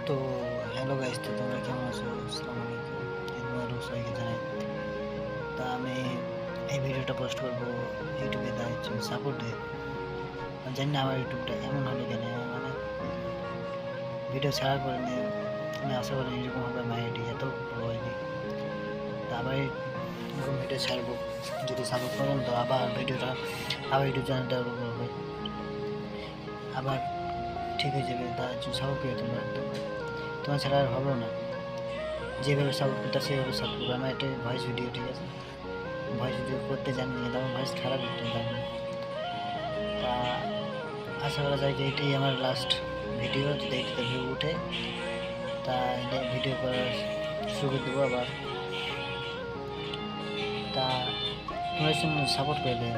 তো hello guys, তো তোমরা কেমন আছো? আসসালামু আলাইকুম। তোমাদের সবাইকে জানাই। তা আমি এই ভিডিওটা পোস্ট করব ইউটিউবে, তাই সাপোর্ট দেয়। জানি না আমার ইউটিউবটা এমন হলো কেন, মানে ভিডিও ছাড়ার পরে আমি আশা করি এরকম হবে আমার আইডি এত বড় হয়নি। তা আবার এরকম ভিডিও ছাড়বো, যদি সাপোর্ট করেন তো আবার ইউটিউব চ্যানেলটা ওরকম হবে, আবার ঠিক হয়ে যাবে। তা সাপোর্ট করে তোমার ছাড়া আর হবেও না। যেভাবে সাপোর্ট করতে সেভাবে সাপোর্ট করবে। আমার একটা ভয়েস ভিডিও, ঠিক আছে, ভয়েস ভিডিও করতে জানি না, কিন্তু আমার ভয়েস খারাপ করতে জানি না। তা আশা করা যায় যে এটাই আমার লাস্ট ভিডিও। যদি এটাতে ভিউ উঠে তা এটা ভিডিও করা শুরু করে দেবো আবার। তা তোমরা সাপোর্ট করবেন,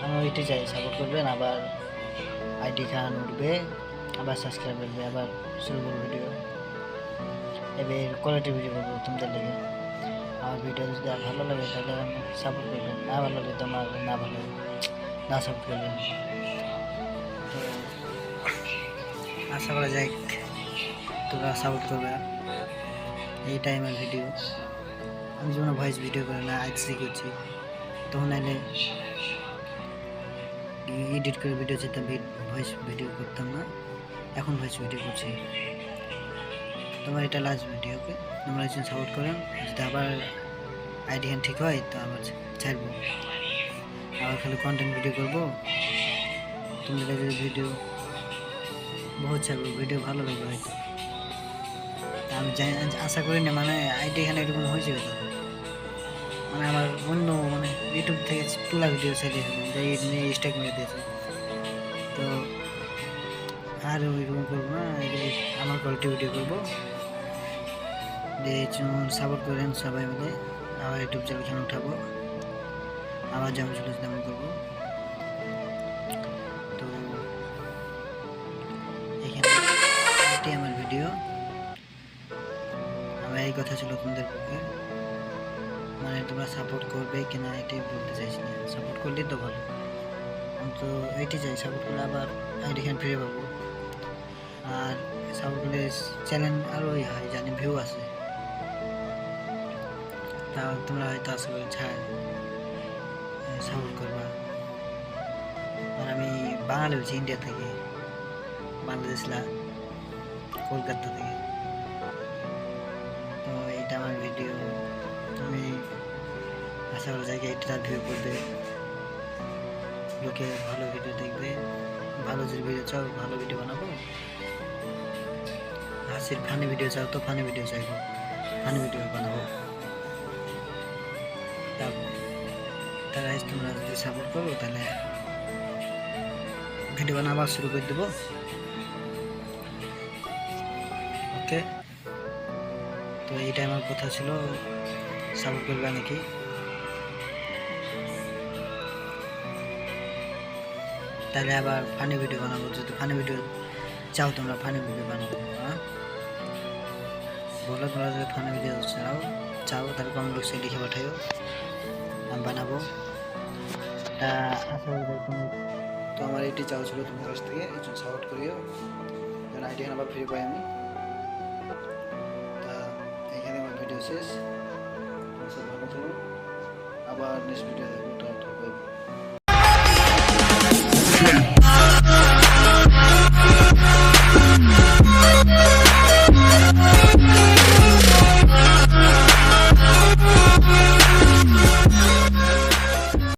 আমি ওইটাই চাই, সাপোর্ট করবেন। আবার আইডি খান উঠবে, আবার সাবস্ক্রাইব করবে, আবার শুরু করবো ভিডিও। এবার কোয়ালিটি ভিডিও করবো তোমাদের লেগে। আমার ভিডিও যদি ভালো লাগে তাহলে সাপোর্ট করবেন, না ভালো লাগে তোমার না সাপোর্ট করবেন। তো আশা করা যায় তোমরা সাপোর্ট করবে। এই টাইমের ভিডিও আমি যখন ভয়েস ভিডিও করে না আইসি করছি, তখন এলে এডিট করে ভিডিও যেতাম, ভয়েস ভিডিও করতাম না, এখন ভয়েস ভিডিও করছি। তোমার এটা লাস্ট ভিডিও, ওকে? তোমরা একজন সাপোর্ট করেন। যদি আবার আইডিয়া ঠিক হয় তো আবার ছাড়বো, আবার খালি কন্টেন্ট ভিডিও করবো। তোমাদের যদি ভিডিও বহুত ছাড়বো, ভিডিও ভালো লাগবে হয়তো। আমি আশা করি না মানে আইডি এখানে এরকম হয়ে যাবে। তো মানে আমার অন্য মানে ইউটিউব থেকে তোলা ভিডিও চালিয়ে স্ট্যাক মেরে দিয়েছে, তো আর ওইরকম করবো না। আমার কোয়ালিটি ভিডিও করবো, সাপোর্ট করেন সবাই মিলে। আবার ইউটিউব চ্যানেল উঠাবো, আবার যেমন ছিল তেমন করবো। তো এখানে এটাই আমার ভিডিও। আমার এই কথা ছিল তোমাদের পক্ষে, মানে তোমরা সাপোর্ট করবে কিনা এটাই বলতে চাইছি না। সাপোর্ট করলেই তো ভালো, আমি তো এইটাই চাই। সাপোর্ট করলে আবার আইডি খান ফিরে পাবো, আর সাপোর্ট করলে চ্যানেল আরও হয়, জানি ভিউ আসে। তা তোমরা হয়তো আশা করি সাপোর্ট করবা। আর আমি বাঙালি হচ্ছি, ইন্ডিয়া থেকে, বাংলাদেশ কলকাতা থেকে। তো এটা আমার ভিডিও, আমি আশা করা যায় এটা ভিউ করবে, লোকে ভালো ভিডিও দেখবে। ভালো যদি ভিডিও চাও ভালো ভিডিও বানাবো, হাসির ফানি ভিডিও চাও তো ফানি ভিডিও চাইবো, ফানি ভিডিও বানাবো। তারা তোমরা যদি সাপোর্ট করো তাহলে ভিডিও বানাবার শুরু করে দেবো, ওকে? তো এইটাই আমার কথা ছিল, সাপোর্ট করবে নাকি। তাহলে আবার ফানি ভিডিও বানাবো, যদি ফানি ভিডিও চাও তোমরা ফানি ভিডিও বানাবো। হ্যাঁ, বলো তোমরা যদি ফানি ভিডিও চাও তাহলে কমেন্ট বক্সে লিখে পাঠাইও, আমি বানাবো। তা আশা করি তুমি, তো আমার এটি চাও ছিল তোমার কাছ থেকে, একজন সাপোর্ট করিও যেন আইডিয়া আবার ফ্রি পাই আমি। তা এখানে আমার ভিডিও শেষ, ভালো থাকো, আবার নেক্সট ভিডিও দেখবো।